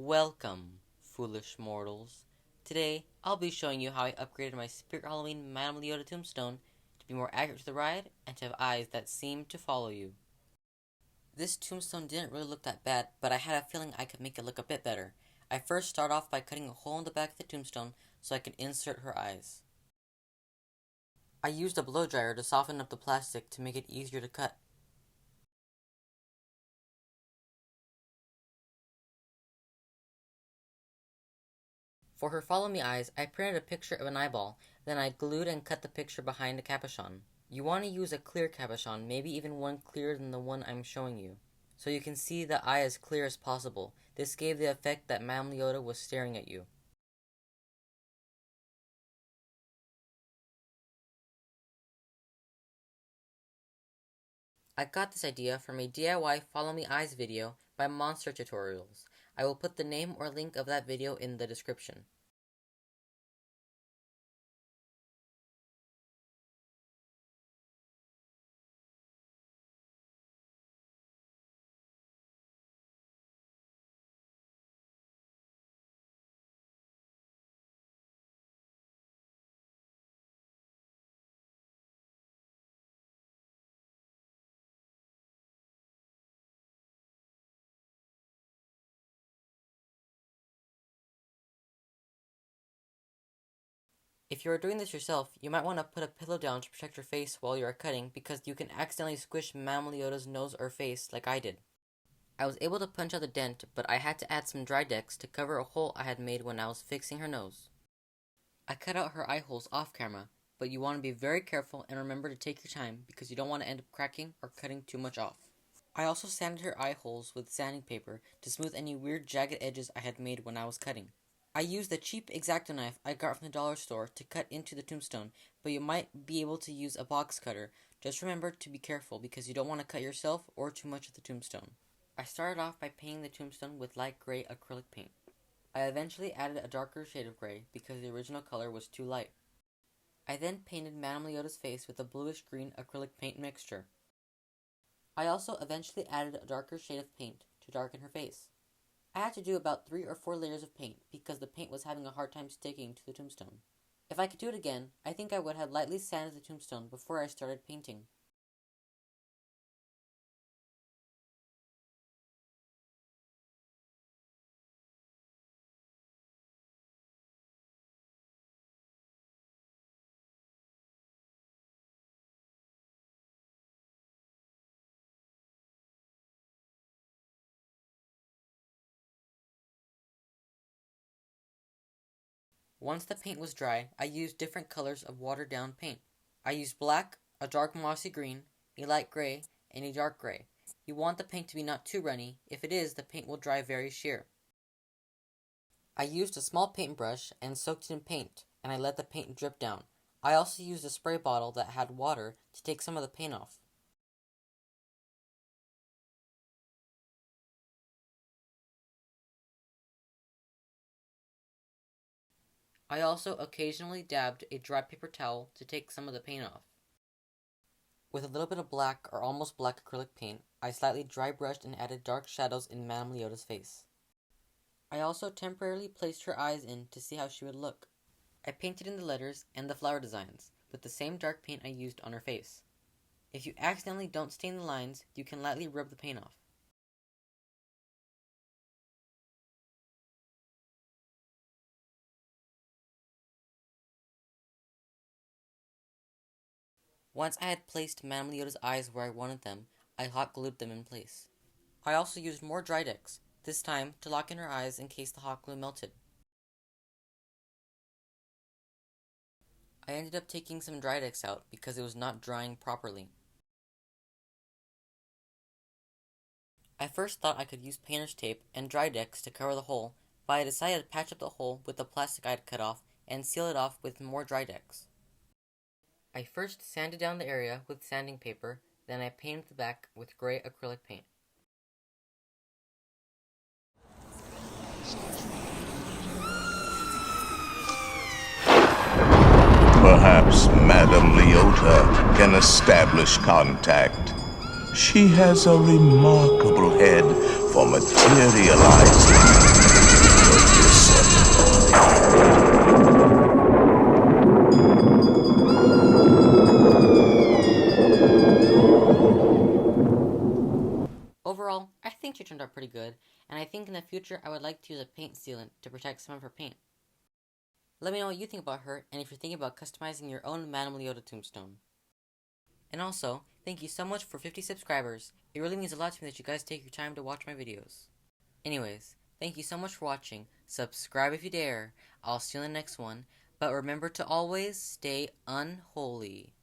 Welcome, foolish mortals. Today, I'll be showing you how I upgraded my Spirit Halloween Madame Leota Tombstone to be more accurate to the ride and to have eyes that seem to follow you. This tombstone didn't really look that bad, but I had a feeling I could make it look a bit better. I first start off by cutting a hole in the back of the tombstone so I could insert her eyes. I used a blow dryer to soften up the plastic to make it easier to cut. For her follow me eyes, I printed a picture of an eyeball, then I glued and cut the picture behind a capuchon. You want to use a clear capuchon, maybe even one clearer than the one I'm showing you, so you can see the eye as clear as possible. This gave the effect that Madame Leota was staring at you. I got this idea from a DIY Follow Me Eyes video by Monster Tutorials. I will put the name or link of that video in the description. If you are doing this yourself, you might want to put a pillow down to protect your face while you are cutting because you can accidentally squish Madame Leota's nose or face like I did. I was able to punch out the dent, but I had to add some dry decks to cover a hole I had made when I was fixing her nose. I cut out her eye holes off camera, but you want to be very careful and remember to take your time because you don't want to end up cracking or cutting too much off. I also sanded her eye holes with sanding paper to smooth any weird jagged edges I had made when I was cutting. I used the cheap X-Acto knife I got from the dollar store to cut into the tombstone, but you might be able to use a box cutter. Just remember to be careful because you don't want to cut yourself or too much of the tombstone. I started off by painting the tombstone with light gray acrylic paint. I eventually added a darker shade of gray because the original color was too light. I then painted Madame Leota's face with a bluish-green acrylic paint mixture. I also eventually added a darker shade of paint to darken her face. I had to do about 3 or 4 layers of paint because the paint was having a hard time sticking to the tombstone. If I could do it again, I think I would have lightly sanded the tombstone before I started painting. Once the paint was dry, I used different colors of watered-down paint. I used black, a dark mossy green, a light gray, and a dark gray. You want the paint to be not too runny. If it is, the paint will dry very sheer. I used a small paintbrush and soaked it in paint, and I let the paint drip down. I also used a spray bottle that had water to take some of the paint off. I also occasionally dabbed a dry paper towel to take some of the paint off. With a little bit of black or almost black acrylic paint, I slightly dry brushed and added dark shadows in Madame Leota's face. I also temporarily placed her eyes in to see how she would look. I painted in the letters and the flower designs with the same dark paint I used on her face. If you accidentally don't stain the lines, you can lightly rub the paint off. Once I had placed Madame Leota's eyes where I wanted them, I hot glued them in place. I also used more dry decks, this time to lock in her eyes in case the hot glue melted. I ended up taking some dry decks out because it was not drying properly. I first thought I could use painter's tape and dry decks to cover the hole, but I decided to patch up the hole with the plastic I had cut off and seal it off with more dry decks. I first sanded down the area with sanding paper, then I painted the back with gray acrylic paint. Perhaps Madame Leota can establish contact. She has a remarkable head for materializing. think she turned out pretty good, and I think in the future I would like to use a paint sealant to protect some of her paint. Let me know what you think about her, and if you're thinking about customizing your own Madame Leota tombstone. And also, thank you so much for 50 subscribers. It really means a lot to me that you guys take your time to watch my videos. Anyways, thank you so much for watching. Subscribe if you dare. I'll see you in the next one. But remember to always stay unholy.